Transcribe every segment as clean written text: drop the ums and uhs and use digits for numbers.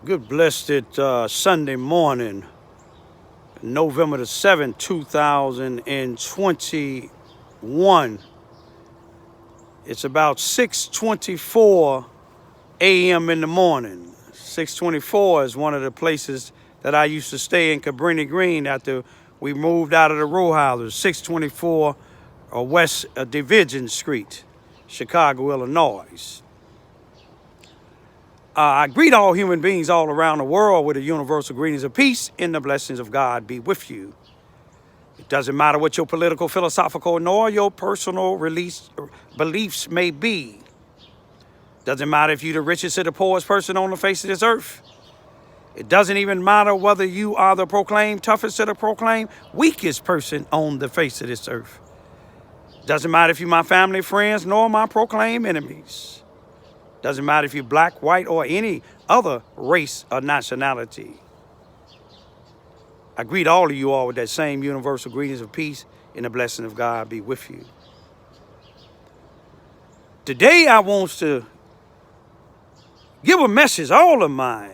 Good blessed Sunday morning, November the 7th, 2021. It's about 6:24 a.m. in the morning. 6:24 is one of the places that I used to stay in Cabrini Green after we moved out of the row houses. 624 West Division Street, Chicago, Illinois. I greet all human beings all around the world with the universal greetings of peace and the blessings of God be with you. It doesn't matter what your political, philosophical, nor your personal beliefs may be. Doesn't matter if you're the richest or the poorest person on the face of this earth. It doesn't even matter whether you are the proclaimed toughest or the proclaimed weakest person on the face of this earth. Doesn't matter if you're my family, friends, nor my proclaimed enemies. Doesn't matter if you're black, white, or any other race or nationality. I greet all of you all with that same universal greetings of peace and the blessing of God be with you. Today I want to give a message. All of my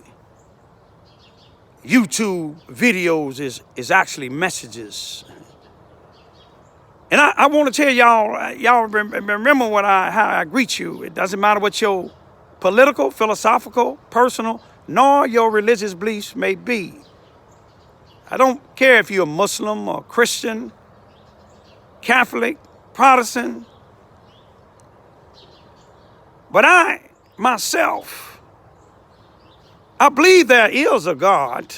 YouTube videos is actually messages. And I want to tell y'all remember how I greet you. It doesn't matter what your political, philosophical, personal, nor your religious beliefs may be. I don't care if you're a Muslim or Christian, Catholic, Protestant. But I, myself, I believe there is a God.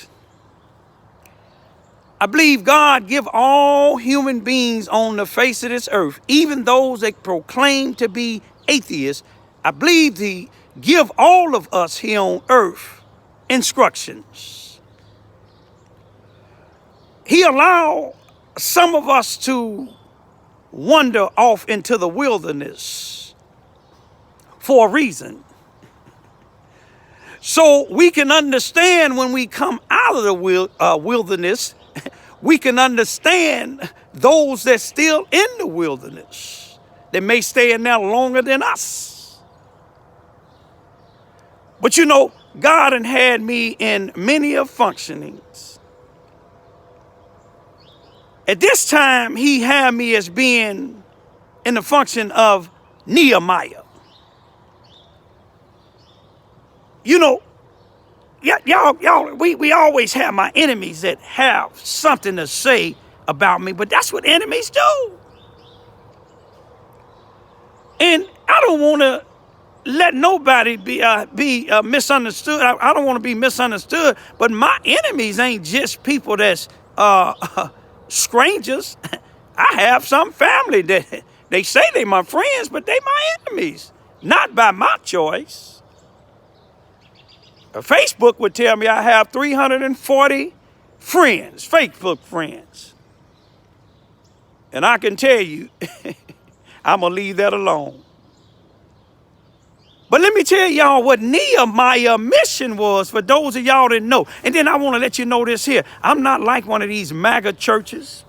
I believe God give all human beings on the face of this earth, even those that proclaim to be atheists, I believe He give all of us here on earth instructions. He allow some of us to wander off into the wilderness for a reason. So we can understand when we come out of the wilderness, we can understand those that still in the wilderness. They may stay in there longer than us. But you know, God had me in many of functionings. At this time, He had me as being in the function of Nehemiah. You know, y'all, we always have my enemies that have something to say about me, but that's what enemies do. And I don't want to let nobody be misunderstood. I don't want to be misunderstood, but my enemies ain't just people that's strangers. I have some family that they say they my friends, but they my enemies, not by my choice. Facebook would tell me I have 340 friends, Facebook friends. And I can tell you, I'm going to leave that alone. But let me tell y'all what Nehemiah's mission was for those of y'all that know. And then I want to let you know this here. I'm not like one of these MAGA churches.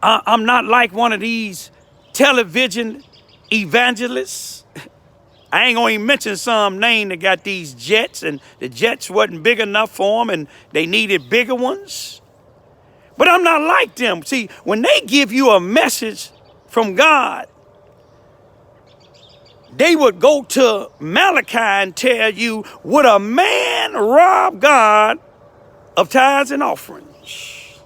I'm not like one of these television evangelists. I ain't going to even mention some name that got these jets, and the jets wasn't big enough for them, and they needed bigger ones. But I'm not like them. See, when they give you a message from God, they would go to Malachi and tell you, would a man rob God of tithes and offerings?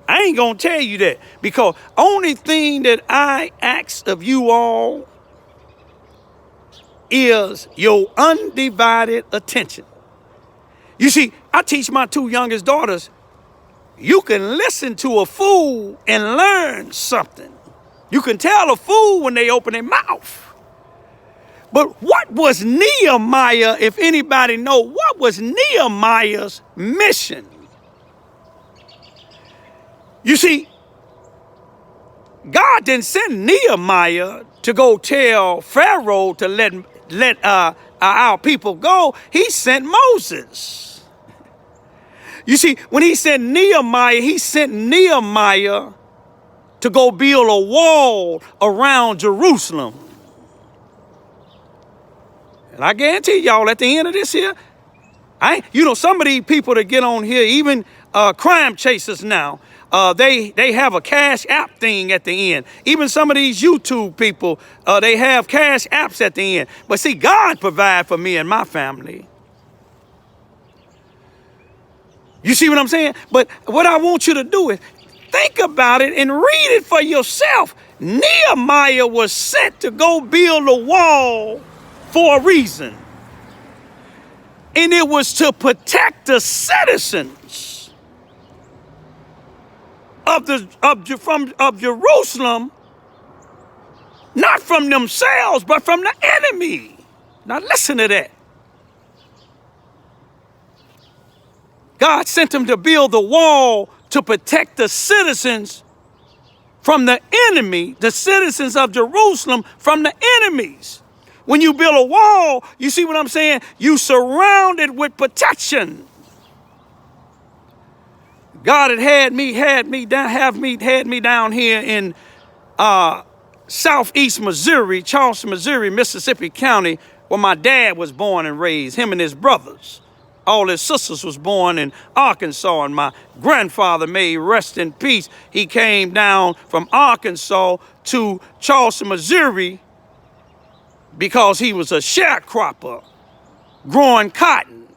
I ain't going to tell you that, because only thing that I ask of you all is your undivided attention. You see, I teach my two youngest daughters, you can listen to a fool and learn something. You can tell a fool when they open their mouth. But what was Nehemiah, if anybody know, what was Nehemiah's mission? You see, God didn't send Nehemiah to go tell Pharaoh to let our people go. He sent Moses. You see, when he sent Nehemiah to go build a wall around Jerusalem. And I guarantee y'all at the end of this here, some of these people that get on here, even crime chasers now, they have a cash app thing at the end. Even some of these YouTube people, they have cash apps at the end. But see, God provide for me and my family. You see what I'm saying? But what I want you to do is think about it and read it for yourself. Nehemiah was sent to go build a wall for a reason. And it was to protect the citizens of Jerusalem, not from themselves, but from the enemy. Now listen to that. God sent him to build the wall to protect the citizens from the enemy, the citizens of Jerusalem from the enemies. When you build a wall, you see what I'm saying? You surround it with protection. God had me down here in southeast Missouri, Charleston, Missouri, Mississippi County, where my dad was born and raised, him and his brothers. All his sisters was born in Arkansas, and my grandfather, may he rest in peace, he came down from Arkansas to Charleston, Missouri, because he was a sharecropper growing cotton.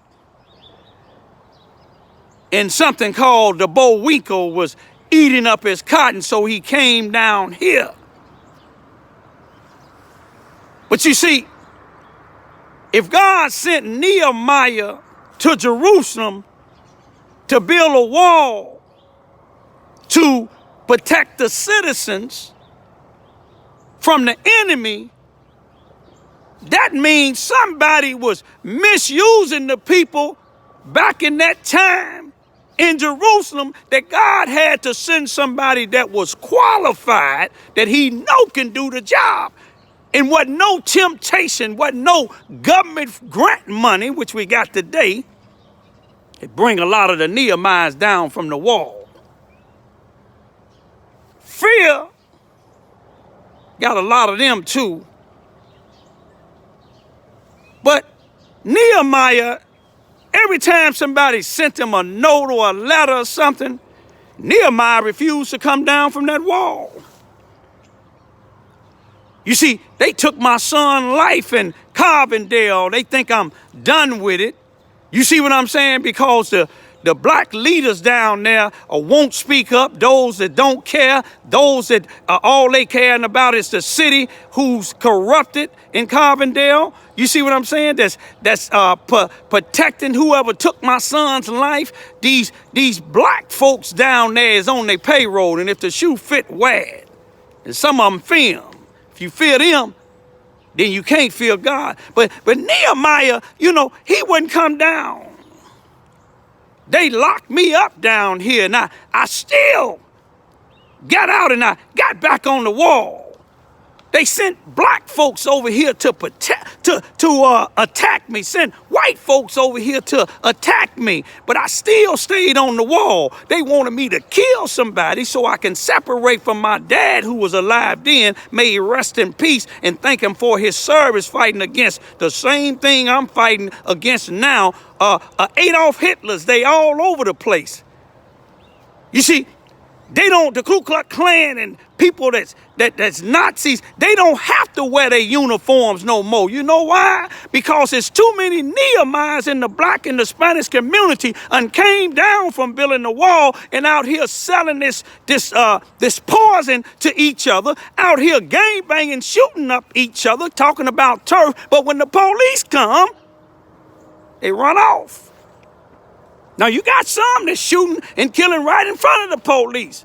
And something called the bollweevil was eating up his cotton, so he came down here. But you see, if God sent Nehemiah to Jerusalem to build a wall to protect the citizens from the enemy, that means somebody was misusing the people back in that time in Jerusalem, that God had to send somebody that was qualified, that he know can do the job. And what no temptation, what no government grant money, which we got today, it bring a lot of the Nehemiahs down from the wall. Fear got a lot of them too. But Nehemiah, every time somebody sent him a note or a letter or something, Nehemiah refused to come down from that wall. You see, they took my son's life in Carbondale. They think I'm done with it. You see what I'm saying? Because the black leaders down there won't speak up. Those that don't care, those that all they caring about is the city who's corrupted in Carbondale. You see what I'm saying? That's protecting whoever took my son's life. These black folks down there is on their payroll, and if the shoe fit, wear it. And some of them fear them. If you fear them, then you can't fear God. But Nehemiah, he wouldn't come down. They locked me up down here, and I still got out and I got back on the wall. They sent black folks over here to attack me, sent white folks over here to attack me, but I still stayed on the wall. They wanted me to kill somebody so I can separate from my dad, who was alive then, may he rest in peace, and thank him for his service fighting against the same thing I'm fighting against now. Adolf Hitler's, they all over the place. You see, the Ku Klux Klan and people that's Nazis, they don't have to wear their uniforms no more. You know why? Because there's too many Nehemiahs in the black and the Spanish community and came down from building the wall and out here selling this poison to each other, out here gang banging, shooting up each other, talking about turf. But when the police come, they run off. Now, you got some that's shooting and killing right in front of the police.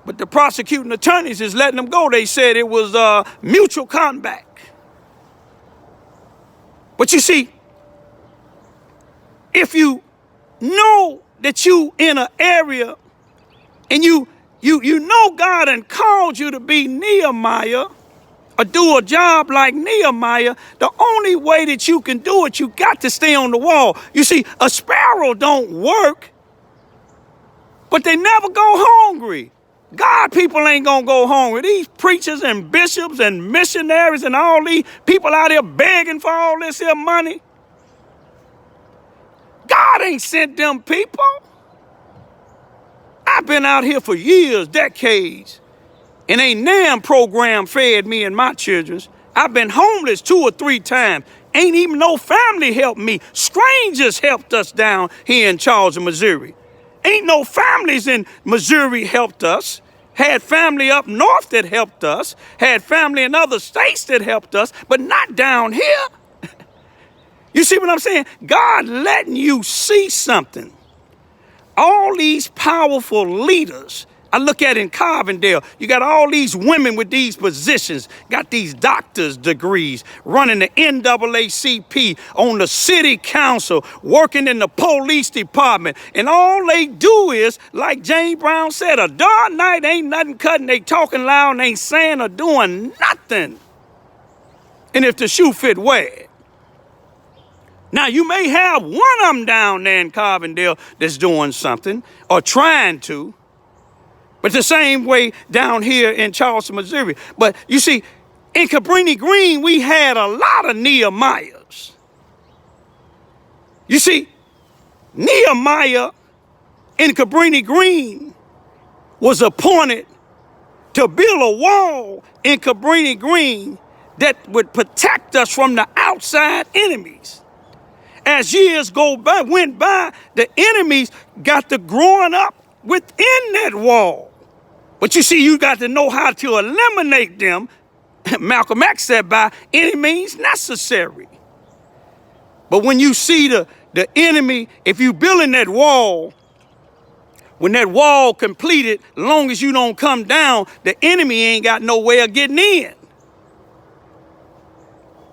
But the prosecuting attorneys is letting them go. They said it was mutual combat. But you see, if you know that you in an area and you know God and called you to be Nehemiah, or do a job like Nehemiah, the only way that you can do it, you got to stay on the wall. You see, a sparrow don't work, but they never go hungry. God people ain't going to go hungry. These preachers and bishops and missionaries and all these people out here begging for all this here money. God ain't sent them people. I've been out here for years, decades, and ain't damn program fed me and my children. I've been homeless 2 or 3 times. Ain't even no family helped me. Strangers helped us down here in Charleston, Missouri. Ain't no families in Missouri helped us. Had family up north that helped us. Had family in other states that helped us, but not down here. You see what I'm saying? God letting you see something. All these powerful leaders, I look at in Carbondale, you got all these women with these positions, got these doctor's degrees, running the NAACP, on the city council, working in the police department. And all they do is, like James Brown said, a dark night ain't nothing cutting. They talking loud and ain't saying or doing nothing. And if the shoe fit, wear it. Now, you may have one of them down there in Carbondale that's doing something or trying to, but the same way down here in Charleston, Missouri. But you see, in Cabrini Green, we had a lot of Nehemiahs. You see, Nehemiah in Cabrini Green was appointed to build a wall in Cabrini Green that would protect us from the outside enemies. As years went by, the enemies got to growing up within that wall. But you see, you got to know how to eliminate them. Malcolm X said, by any means necessary. But when you see the enemy, if you building that wall, when that wall completed, as long as you don't come down, the enemy ain't got no way of getting in.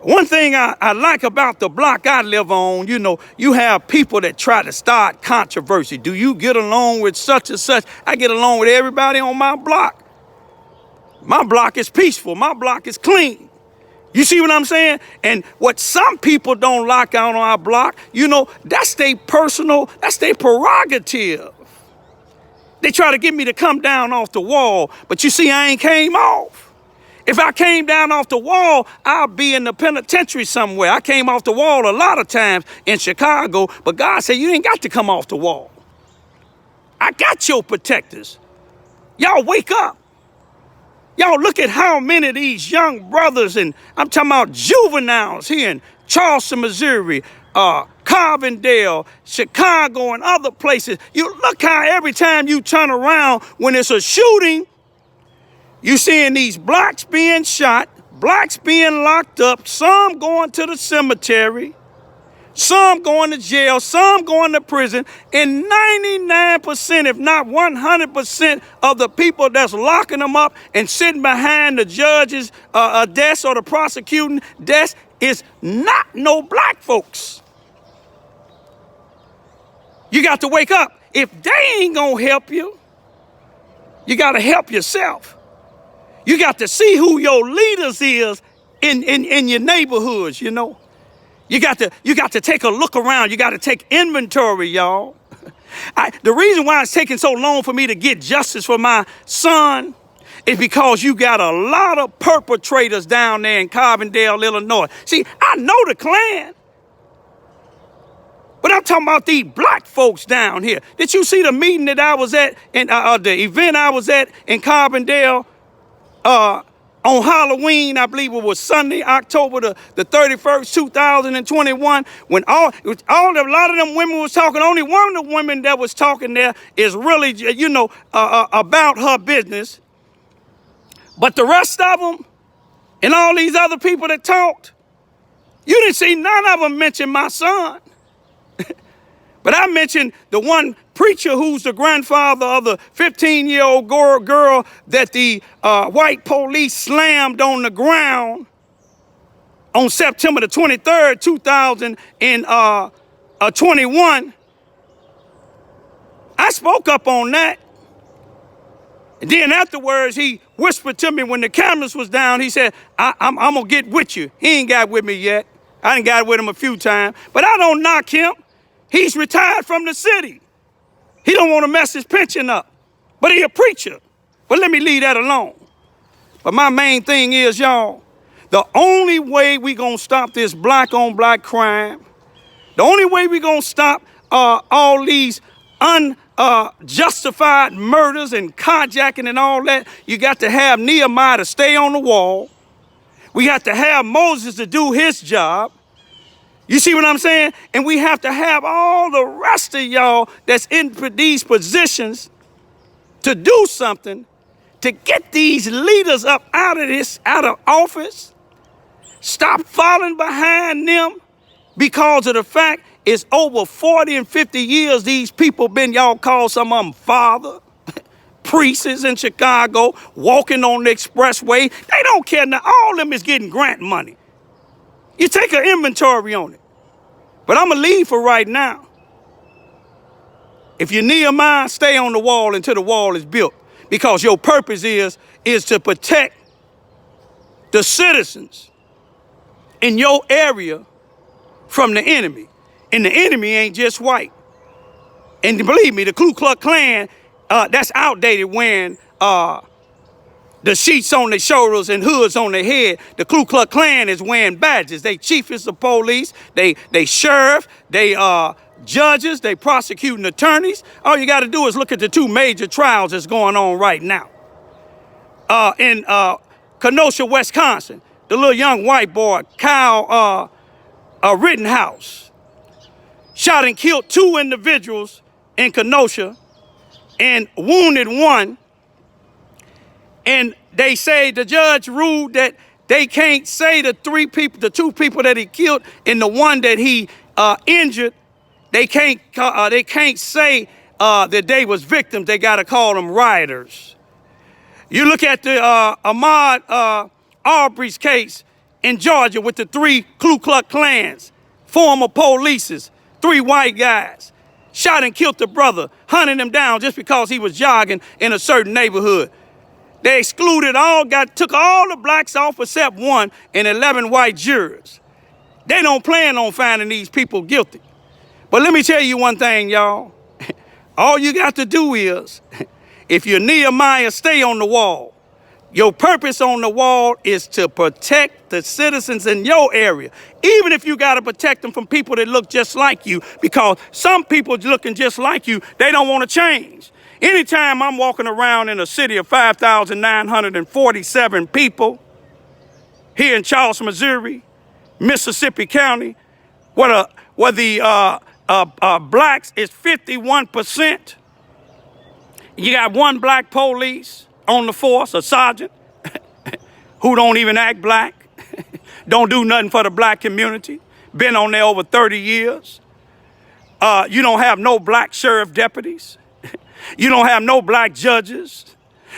One thing I like about the block I live on, you know, you have people that try to start controversy. Do you get along with such and such? I get along with everybody on my block. My block is peaceful. My block is clean. You see what I'm saying? And what some people don't like out on our block, you know, that's their personal, that's their prerogative. They try to get me to come down off the wall, but you see, I ain't came off. If I came down off the wall, I'll be in the penitentiary somewhere. I came off the wall a lot of times in Chicago, but God said, you ain't got to come off the wall. I got your protectors. Y'all wake up. Y'all look at how many of these young brothers, and I'm talking about juveniles here in Charleston, Missouri, Carbondale, Chicago, and other places. You look how every time you turn around when it's a shooting, you seeing these blacks being shot, blacks being locked up, some going to the cemetery, some going to jail, some going to prison, and 99%, if not 100% of the people that's locking them up and sitting behind the judge's desk or the prosecuting desk is not no black folks. You got to wake up. If they ain't gonna help you, you got to help yourself. You got to see who your leaders is in your neighborhoods, you know. You got to take a look around. You got to take inventory, y'all. The reason why it's taking so long for me to get justice for my son is because you got a lot of perpetrators down there in Carbondale, Illinois. See, I know the Klan, but I'm talking about these black folks down here. Did you see the meeting that I was at, and the event I was at in Carbondale? On Halloween, I believe it was Sunday, October the 31st, 2021, when a lot of them women was talking. Only one of the women that was talking there is really, you know, about her business. But the rest of them and all these other people that talked, you didn't see none of them mention my son. But I mentioned the one preacher who's the grandfather of the 15-year-old girl that the white police slammed on the ground on September the 23rd, 2021. I spoke up on that. And then afterwards, he whispered to me when the cameras was down, he said, I'm going to get with you. He ain't got with me yet. I done got with him a few times, but I don't knock him. He's retired from the city. He don't want to mess his pension up, but he a preacher. But let me leave that alone. But my main thing is, y'all, the only way we gonna stop this black on black crime, the only way we gonna stop all these unjustified murders and carjacking and all that, you got to have Nehemiah to stay on the wall. We have to have Moses to do his job. You see what I'm saying? And we have to have all the rest of y'all that's in these positions to do something to get these leaders up out of office. Stop falling behind them because of the fact it's over 40 and 50 years these people been, y'all call some of them father, priests in Chicago, walking on the expressway. They don't care now. All of them is getting grant money. You take an inventory on it. But I'm going to leave for right now. If you're Nehemiah, stay on the wall until the wall is built. Because your purpose is to protect the citizens in your area from the enemy. And the enemy ain't just white. And believe me, the Ku Klux Klan, that's outdated when the sheets on their shoulders and hoods on their head. The Ku Klux Klan is wearing badges. They chiefs of police, they sheriff, they judges, they prosecuting attorneys. All you got to do is look at the two major trials that's going on right now. In Kenosha, Wisconsin, the little young white boy, Kyle Rittenhouse, shot and killed 2 individuals in Kenosha and wounded 1. And they say the judge ruled that they can't say the 2 people that he killed and the 1 that he injured, they can't say that they was victims. They got to call them rioters. You look at the Ahmaud Arbery's case in Georgia with the 3 Ku Klux Klans, former polices, 3 white guys, shot and killed the brother, hunting him down just because he was jogging in a certain neighborhood. They excluded took all the blacks off except 1 and 11 white jurors. They don't plan on finding these people guilty. But let me tell you one thing, y'all. All you got to do is, if you're Nehemiah, stay on the wall. Your purpose on the wall is to protect the citizens in your area, even if you got to protect them from people that look just like you, because some people looking just like you, they don't want to change. Anytime I'm walking around in a city of 5,947 people here in Charleston, Missouri, Mississippi County, where the blacks is 51%. You got 1 black police on the force, a sergeant, who don't even act black, don't do nothing for the black community, been on there over 30 years. You don't have no black sheriff deputies. You don't have no black judges.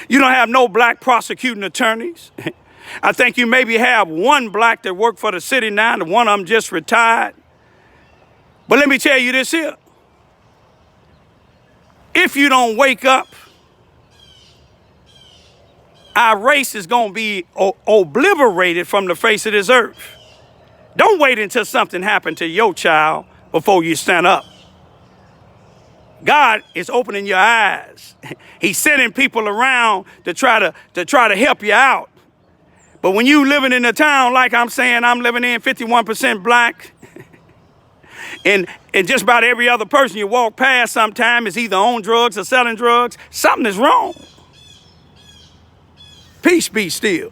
You don't have no black prosecuting attorneys. I think you maybe have 1 black that worked for the city now, and one of them just retired. But let me tell you this here. If you don't wake up, our race is going to be obliterated from the face of this earth. Don't wait until something happened to your child before you stand up. God is opening your eyes. He's sending people around to try to help you out. But when you living in a town like I'm saying I'm living in, 51% black, and just about every other person you walk past sometime is either on drugs or selling drugs, something is wrong. Peace be still.